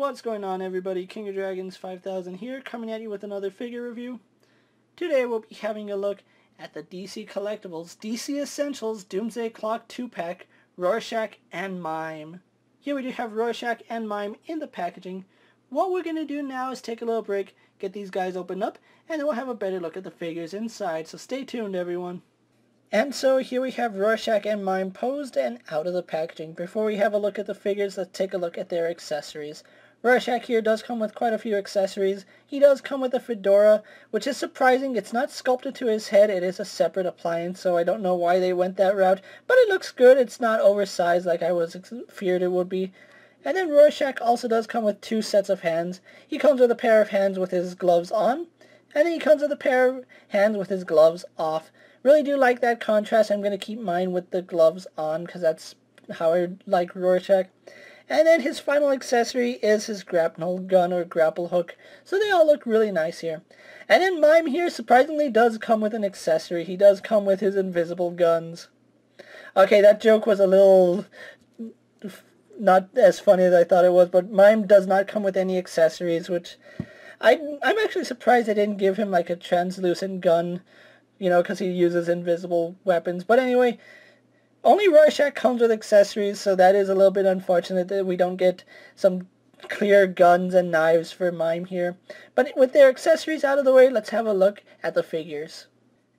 What's going on, everybody? King of Dragons 5000 here, coming at you with another figure review. Today we'll be having a look at the DC Collectibles DC Essentials Doomsday Clock 2-pack Rorschach and Mime. Here we do have Rorschach and Mime in the packaging. What we're going to do now is take a little break, get these guys opened up, and then we'll have a better look at the figures inside, so stay tuned, everyone. And so here we have Rorschach and Mime posed and out of the packaging. Before we have a look at the figures, let's take a look at their accessories. Rorschach here does come with quite a few accessories. He does come with a fedora, which is surprising. It's not sculpted to his head. It is a separate appliance, so I don't know why they went that route. But it looks good. It's not oversized like I was feared it would be. And then Rorschach also does come with two sets of hands. He comes with a pair of hands with his gloves on, and then he comes with a pair of hands with his gloves off. Really do like that contrast. I'm going to keep mine with the gloves on because that's how I like Rorschach. And then his final accessory is his grapnel gun or grapple hook. So they all look really nice here. And then Mime here surprisingly does come with an accessory. He does come with his invisible guns. Okay, that joke was a little not as funny as I thought it was, but Mime does not come with any accessories, which I'm actually surprised they didn't give him like a translucent gun, you know, because he uses invisible weapons. But anyway, only Rorschach comes with accessories, so that is a little bit unfortunate that we don't get some clear guns and knives for Mime here. But with their accessories out of the way, let's have a look at the figures.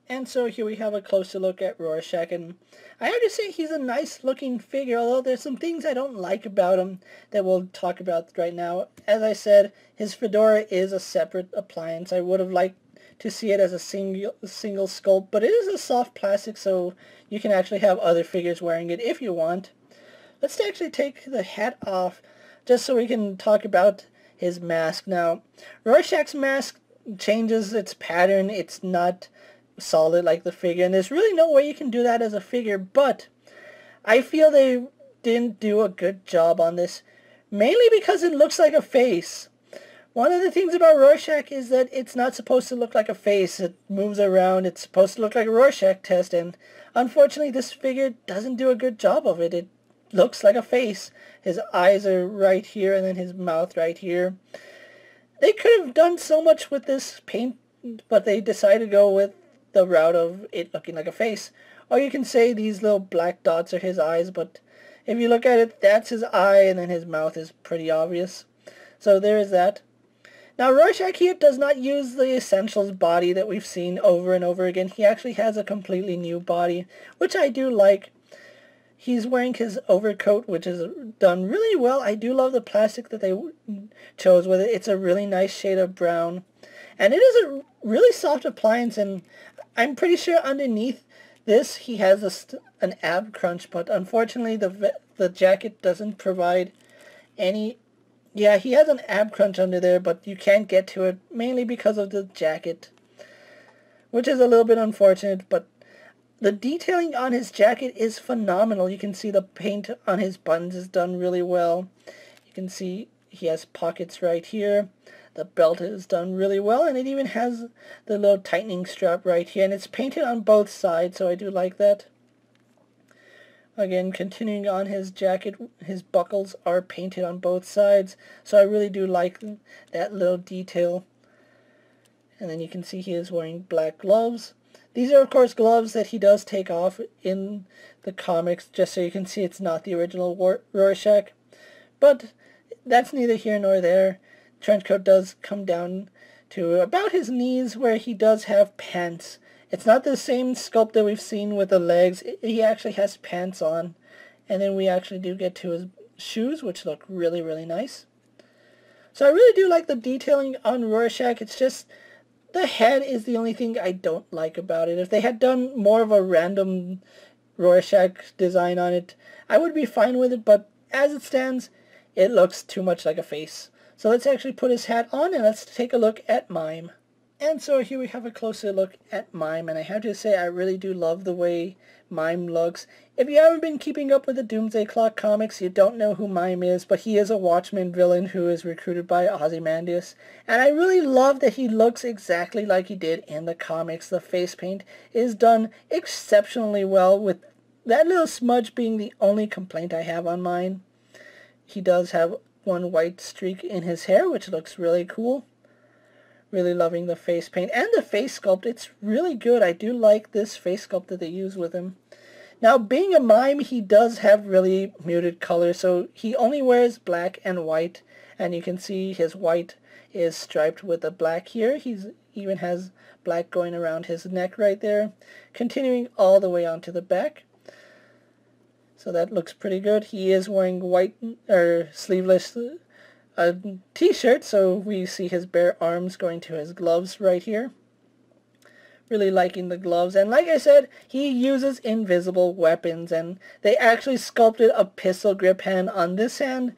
And so here we have a closer look at Rorschach, and I have to say he's a nice looking figure, although there's some things I don't like about him that we'll talk about right now. As I said, his fedora is a separate appliance. I would have liked to see it as a single sculpt, but it is a soft plastic, so you can actually have other figures wearing it if you want. Let's actually take the hat off just so we can talk about his mask. Now, Rorschach's mask changes its pattern. It's not solid like the figure, and there's really no way you can do that as a figure, but I feel they didn't do a good job on this, mainly because it looks like a face. One of the things about Rorschach is that it's not supposed to look like a face. It moves around. It's supposed to look like a Rorschach test, and unfortunately this figure doesn't do a good job of it. It looks like a face. His eyes are right here, and then his mouth right here. They could have done so much with this paint, but they decided to go with the route of it looking like a face. Or you can say these little black dots are his eyes, but if you look at it, that's his eye, and then his mouth is pretty obvious. So there is that. Now, Rorschach here does not use the Essentials body that we've seen over and over again. He actually has a completely new body, which I do like. He's wearing his overcoat, which is done really well. I do love the plastic that they chose with it. It's a really nice shade of brown. And it is a really soft appliance, and I'm pretty sure underneath this he has an ab crunch, but unfortunately the jacket doesn't provide any. Yeah, he has an ab crunch under there, but you can't get to it, mainly because of the jacket, which is a little bit unfortunate, but the detailing on his jacket is phenomenal. You can see the paint on his buttons is done really well. You can see he has pockets right here. The belt is done really well, and it even has the little tightening strap right here, and it's painted on both sides, so I do like that. Again, continuing on his jacket, his buckles are painted on both sides, so I really do like that little detail. And then you can see he is wearing black gloves. These are, of course, gloves that he does take off in the comics, just so you can see it's not the original Rorschach. But that's neither here nor there. Trenchcoat does come down to about his knees, where he does have pants. It's not the same sculpt that we've seen with the legs. He actually has pants on. And then we actually do get to his shoes, which look really, really nice. So I really do like the detailing on Rorschach. It's just the head is the only thing I don't like about it. If they had done more of a random Rorschach design on it, I would be fine with it. But as it stands, it looks too much like a face. So let's actually put his hat on, and let's take a look at Mime. And so here we have a closer look at Mime, and I have to say I really do love the way Mime looks. If you haven't been keeping up with the Doomsday Clock comics, you don't know who Mime is, but he is a Watchmen villain who is recruited by Ozymandias. And I really love that he looks exactly like he did in the comics. The face paint is done exceptionally well, with that little smudge being the only complaint I have on mine. He does have one white streak in his hair, which looks really cool. Really loving the face paint and the face sculpt. It's really good. I do like this face sculpt that they use with him. Now, being a mime, he does have really muted color, so he only wears black and white, and you can see his white is striped with the black here. He even has black going around his neck right there, continuing all the way onto the back. So that looks pretty good. He is wearing white or sleeveless t-shirt, so we see his bare arms going to his gloves right here. Really liking the gloves, and like I said, he uses invisible weapons, and they actually sculpted a pistol grip hand on this hand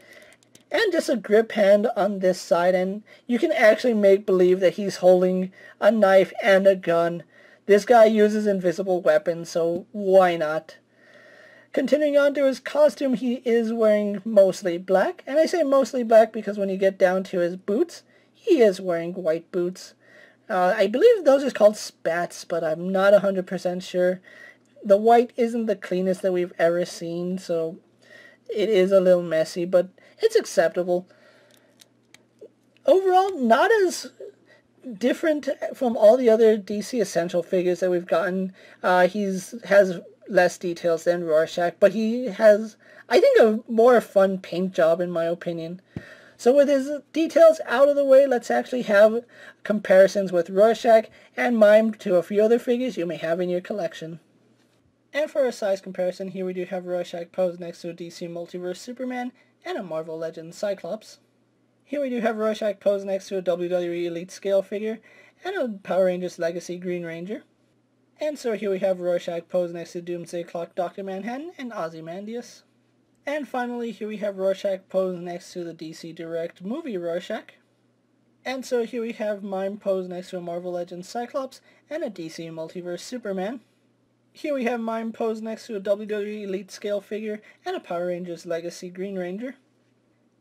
and just a grip hand on this side, and you can actually make believe that he's holding a knife and a gun. This guy uses invisible weapons, so why not? Continuing on to his costume, he is wearing mostly black, and I say mostly black because when you get down to his boots, he is wearing white boots. I believe those are called spats, but I'm not 100% sure. The white isn't the cleanest that we've ever seen, so it is a little messy, but it's acceptable. Overall, not as different from all the other DC Essential figures that we've gotten. He has less details than Rorschach, but he has, I think, a more fun paint job in my opinion. So with his details out of the way, let's actually have comparisons with Rorschach and Mime to a few other figures you may have in your collection. And for a size comparison, here we do have Rorschach posed next to a DC Multiverse Superman and a Marvel Legends Cyclops. Here we do have Rorschach posed next to a WWE Elite Scale figure and a Power Rangers Legacy Green Ranger. And so here we have Rorschach posed next to Doomsday Clock Dr. Manhattan and Ozymandias. And finally, here we have Rorschach posed next to the DC Direct movie Rorschach. And so here we have Mime posed next to a Marvel Legends Cyclops and a DC Multiverse Superman. Here we have Mime posed next to a WWE Elite Scale figure and a Power Rangers Legacy Green Ranger.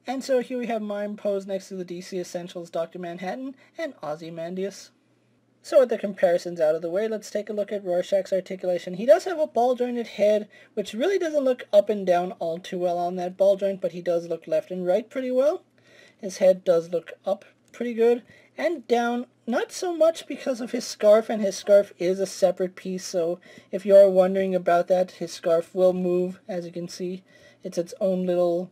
And so here we have Mime posed next to the DC Essentials Dr. Manhattan and Ozymandias. So with the comparisons out of the way, let's take a look at Rorschach's articulation. He does have a ball-jointed head, which really doesn't look up and down all too well on that ball joint, but he does look left and right pretty well. His head does look up pretty good, and down not so much because of his scarf, and his scarf is a separate piece, so if you are wondering about that, his scarf will move, as you can see. It's its own little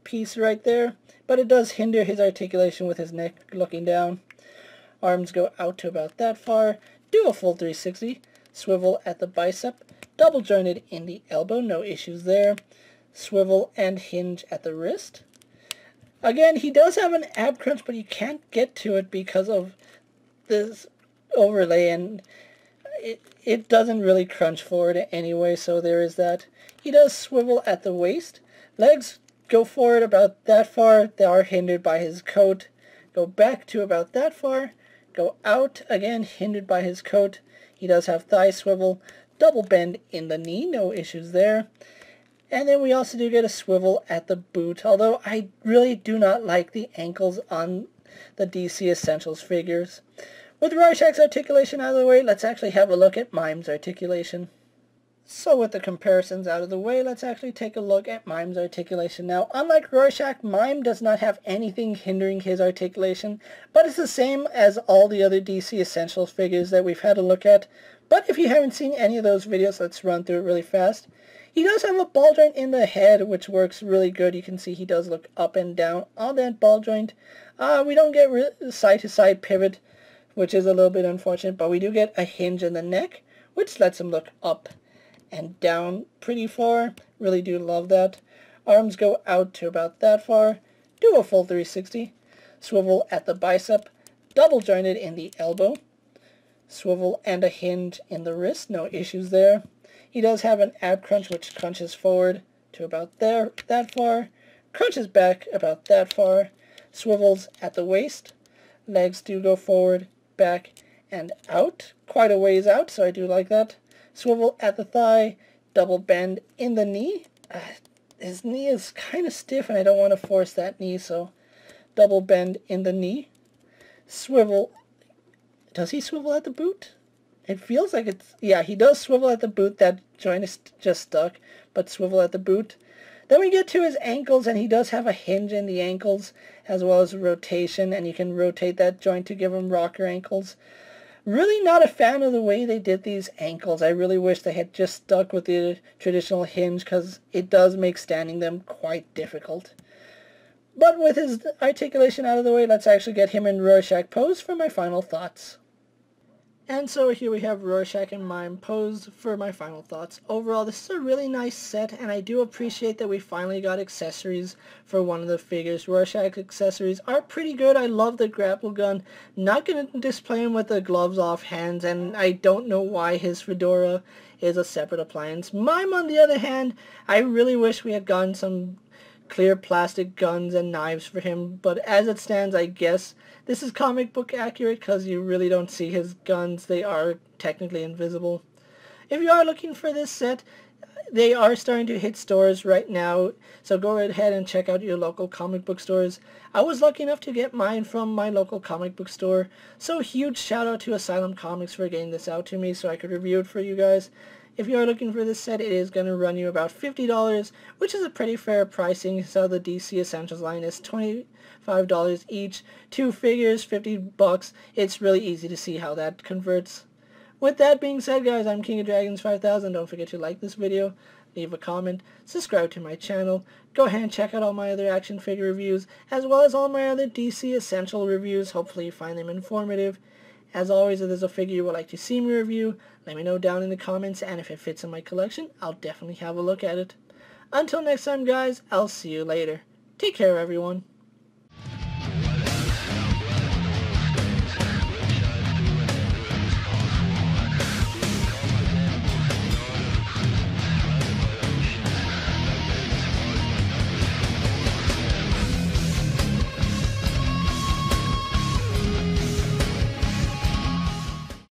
piece right there, but it does hinder his articulation with his neck looking down. Arms go out to about that far, do a full 360, swivel at the bicep, double jointed in the elbow, no issues there, swivel and hinge at the wrist. Again, he does have an ab crunch, but you can't get to it because of this overlay, and it doesn't really crunch forward anyway, so there is that. He does swivel at the waist. Legs go forward about that far, they are hindered by his coat. Go back to about that far. Go out, again hindered by his coat. He does have thigh swivel, double bend in the knee, no issues there. And then we also do get a swivel at the boot, although I really do not like the ankles on the DC Essentials figures. With Rorschach's articulation out of the way, let's actually have a look at Mime's articulation. So with the comparisons out of the way, let's actually take a look at Mime's articulation. Now, unlike Rorschach, Mime does not have anything hindering his articulation, but it's the same as all the other DC Essentials figures that we've had a look at. But if you haven't seen any of those videos, let's run through it really fast. He does have a ball joint in the head, which works really good. You can see he does look up and down on that ball joint. We don't get side-to-side pivot, which is a little bit unfortunate, but we do get a hinge in the neck, which lets him look up and down pretty far. Really do love that. Arms go out to about that far. Do a full 360. Swivel at the bicep. Double jointed in the elbow. Swivel and a hinge in the wrist. No issues there. He does have an ab crunch, which crunches forward to about there, that far. Crunches back about that far. Swivels at the waist. Legs do go forward, back, and out. Quite a ways out, so I do like that. Swivel at the thigh, double bend in the knee. His knee is kind of stiff, and I don't want to force that knee, so double bend in the knee. Swivel. Does he swivel at the boot? It feels like it's... Yeah, he does swivel at the boot. That joint is just stuck, but swivel at the boot. Then we get to his ankles, and he does have a hinge in the ankles as well as rotation, and you can rotate that joint to give him rocker ankles. Really not a fan of the way they did these ankles. I really wish they had just stuck with the traditional hinge, because it does make standing them quite difficult. But with his articulation out of the way, let's actually get him in Rorschach pose for my final thoughts. And so here we have Rorschach and Mime posed for my final thoughts. Overall, this is a really nice set, and I do appreciate that we finally got accessories for one of the figures. Rorschach accessories are pretty good. I love the grapple gun. Not going to display him with the gloves off hands, and I don't know why his fedora is a separate appliance. Mime, on the other hand, I really wish we had gotten some clear plastic guns and knives for him, but as it stands, I guess this is comic book accurate because you really don't see his guns. They are technically invisible. If you are looking for this set, they are starting to hit stores right now, so go right ahead and check out your local comic book stores. I was lucky enough to get mine from my local comic book store, so huge shout out to Asylum Comics for getting this out to me so I could review it for you guys. If you are looking for this set, it is going to run you about $50, which is a pretty fair pricing. So the DC Essentials line is $25 each. 2 figures, $50. It's really easy to see how that converts. With that being said, guys, I'm KingofDragons 5000. Don't forget to like this video, leave a comment, subscribe to my channel. Go ahead and check out all my other action figure reviews, as well as all my other DC Essential reviews. Hopefully you find them informative. As always, if there's a figure you would like to see me review, let me know down in the comments, and if it fits in my collection, I'll definitely have a look at it. Until next time, guys, I'll see you later. Take care, everyone.